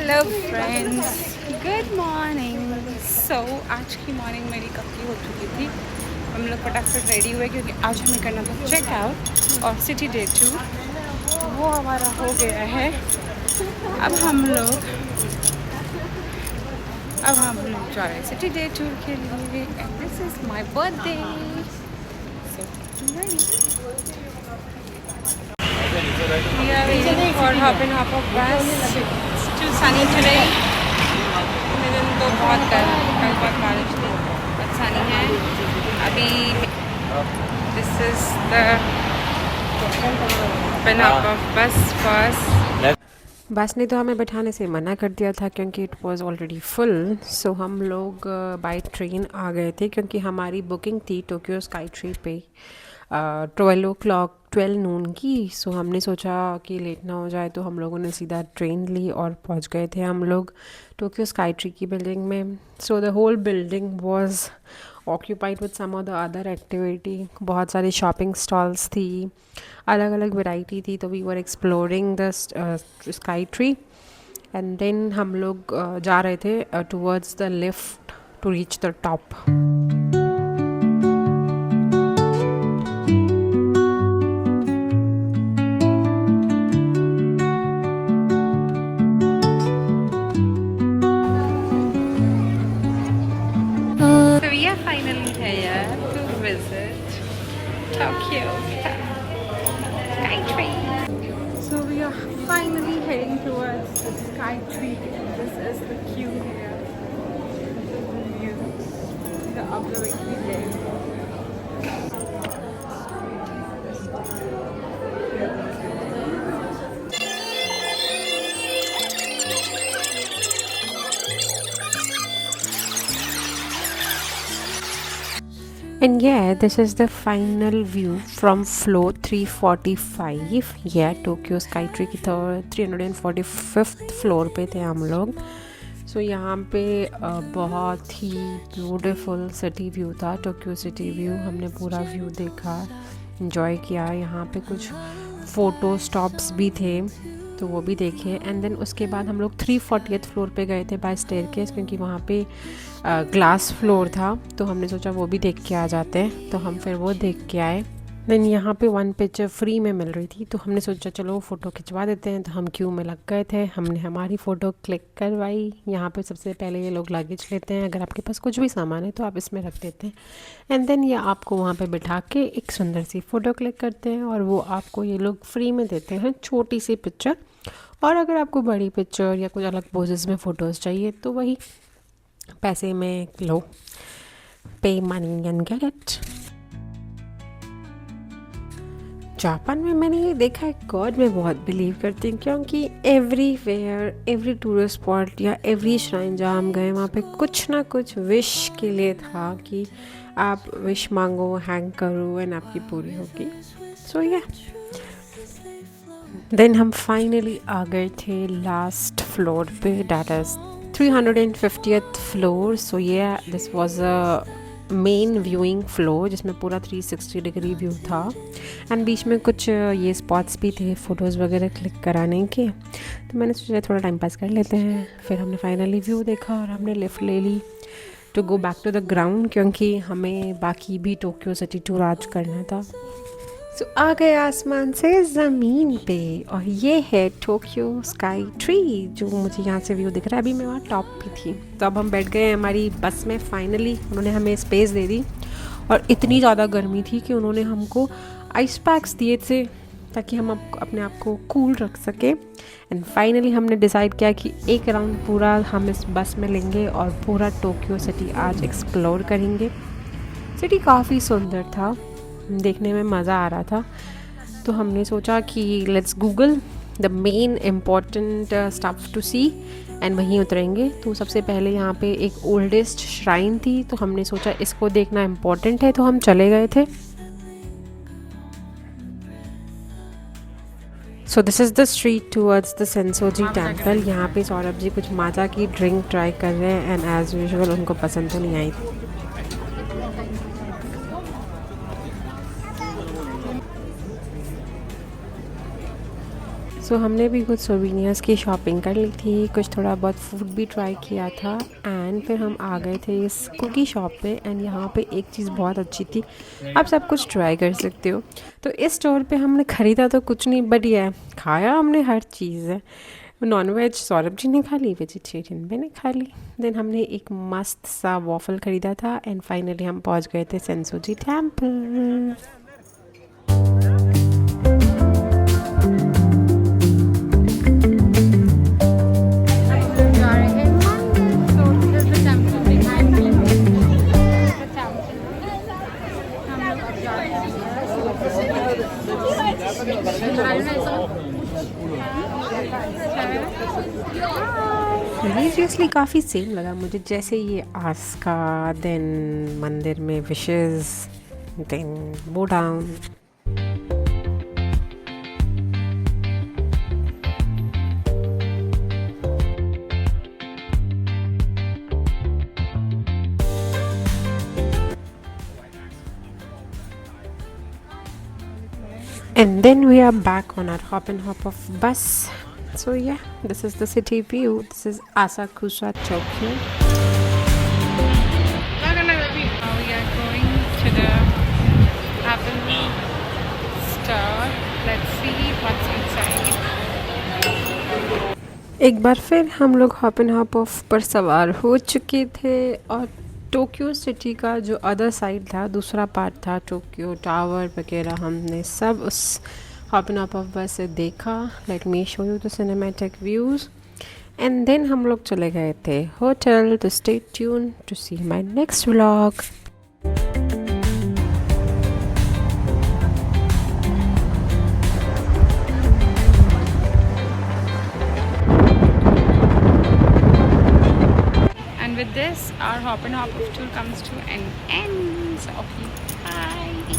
Hello friends, good morning. So आज की morning मेरी कब की हो चुकी थी। हम लोग फटाफट रेडी हुए क्योंकि आज हमें करना था चेकआउट और सिटी डे टूर, वो हमारा हो गया है। अब हम लोग जा रहे हैं सिटी डे टूर के लिए and this is my birthday, so we are waiting for hop of bus. It's too sunny today. मेरे दिन तो बहुत कल बहुत बारिश थी, बहुत sunny है अभी। This is the pin up of बस फर्स्ट। बस ने तो हमें बैठाने से मना कर दिया था क्योंकि इट वाज ऑलरेडी फुल। सो हम लोग बाय ट्रेन आ गए थे क्योंकि हमारी बुकिंग थी टोक्यो स्काई ट्री पे 12 नून की। सो हमने सोचा कि लेट ना हो जाए, तो हम लोगों ने सीधा ट्रेन ली और पहुंच गए थे हम लोग टोक्यो स्काई ट्री की बिल्डिंग में। So the whole building was occupied with some of the other activity. बहुत सारी शॉपिंग स्टॉल्स थी, अलग अलग वैरायटी थी, तो we were exploring the Skytree. And then हम लोग जा रहे थे towards the lift to reach the top. So we are finally here to visit Tokyo Skytree. So we are finally heading towards the Skytree. This is the queue here. This is the view, the observatory deck. And yeah, this is the final view from floor 345. Yeah, Tokyo Skytree की 345th floor पे थे हम लोग। सो यहाँ पे बहुत ही beautiful city view था, Tokyo city view. हमने पूरा व्यू देखा, इन्जॉय किया। यहाँ पे कुछ फ़ोटो स्टॉप्स भी थे, तो वो भी देखे। एंड देन उसके बाद हम लोग 340th फ्लोर पे गए थे बाय स्टेयरकेस, क्योंकि वहाँ पे ग्लास फ्लोर था, तो हमने सोचा वो भी देख के आ जाते हैं। तो हम फिर वो देख के आए। देन यहाँ पे 1 पिक्चर फ्री में मिल रही थी, तो हमने सोचा चलो फ़ोटो खिंचवा देते हैं। तो हम क्यू में लग गए थे, हमने हमारी फ़ोटो क्लिक करवाई। यहाँ पे सबसे पहले ये लोग लगेज लेते हैं, अगर आपके पास कुछ भी सामान है तो आप इसमें रख देते हैं। एंड देन ये आपको वहाँ पे बिठा के एक सुंदर सी फ़ोटो क्लिक करते हैं, और वो आपको ये लोग फ्री में देते हैं छोटी सी पिक्चर। और अगर आपको बड़ी पिक्चर या कुछ अलग पोजेस में फ़ोटोज़ चाहिए तो वही पैसे में लो, पे money and get it. Japan में मैंने ये देखा है, गॉड में बहुत बिलीव करती हूँ, क्योंकि एवरीवेयर, एवरी टूरिस्ट स्पॉट या एवरी श्राइन जहाँ हम गए वहाँ पे कुछ ना कुछ विश के लिए था कि आप विश मांगो, हैंग करो एंड आपकी पूरी होगी। सो या देन हम फाइनली आ गए थे लास्ट फ्लोर पे, दैट इज़ 350th फ्लोर। सो ये this was a main viewing floor जिसमें पूरा 360 डिग्री व्यू था। एंड बीच में कुछ ये स्पॉट्स भी थे फ़ोटोज़ वगैरह क्लिक कराने के, तो मैंने सोचा थोड़ा टाइम पास कर लेते हैं। फिर हमने फाइनली व्यू देखा और हमने लिफ्ट ले ली to go back to the ground, क्योंकि हमें बाकी भी टोक्यो सिटी टूर आज करना था। सो आ गए आसमान से ज़मीन पे, और ये है टोक्यो स्काई ट्री जो मुझे यहाँ से व्यू दिख रहा है। अभी मैं वहाँ टॉप पे थी। तो अब हम बैठ गए हमारी बस में। फाइनली उन्होंने हमें स्पेस दे दी, और इतनी ज़्यादा गर्मी थी कि उन्होंने हमको आइस पैक्स दिए थे ताकि हम अपने आप को कूल रख सके। एंड फाइनली हमने डिसाइड किया कि एक राउंड पूरा हम इस बस में लेंगे और पूरा टोक्यो सिटी आज एक्सप्लोर करेंगे। सिटी काफ़ी सुंदर था, देखने में मज़ा आ रहा था। तो हमने सोचा कि let's google the main important stuff to see, and वहीं उतरेंगे। तो सबसे पहले यहाँ पे एक ओल्डेस्ट श्राइन थी, तो हमने सोचा इसको देखना इम्पॉर्टेंट है, तो हम चले गए थे। So this is the street towards the Sensoji temple. यहाँ पे सौरभ जी कुछ माजा की ड्रिंक ट्राई कर रहे हैं, एंड एज यूजुअल उनको पसंद तो नहीं आई। सो सो हमने भी कुछ सोवेनियर्स की शॉपिंग कर ली थी, कुछ थोड़ा बहुत फूड भी ट्राई किया था एंड फिर हम आ गए थे इस कुकी शॉप पे। एंड यहाँ पे एक चीज़ बहुत अच्छी थी, आप सब कुछ ट्राई कर सकते हो। तो इस स्टोर पे हमने ख़रीदा तो कुछ नहीं, बट ये खाया हमने हर चीज़ है। नॉन वेज सौरभ जी ने खा ली, वेजिटेरियन मैंने खा ली। देन हमने एक मस्त सा वॉफल ख़रीदा था एंड फाइनली हम पहुँच गए थे सेंसोजी टेम्पल। रिलीजियसली काफ़ी सेम लगा मुझे, जैसे ये आस्का, देन मंदिर में wishes, then bow down. And then we are back on our hop and hop of bus. So yeah, this is the city view. This is Asakusa, Tokyo. Now we are going to the Apple store. Let's see what's inside. एक बार फिर हम लोग hop and hop off पर सवार हो चुके थे और टोक्यो सिटी का जो अदर साइड था, दूसरा पार्ट था, टोक्यो टावर वगैरह, हमने सब उस hop and hop off bus से देखा। Let me show you the cinematic views. And then हम लोग चले गए थे होटल। तो stay tune to see my next vlog. And with this, our hop and hop of tour comes to an end. So, okay, bye.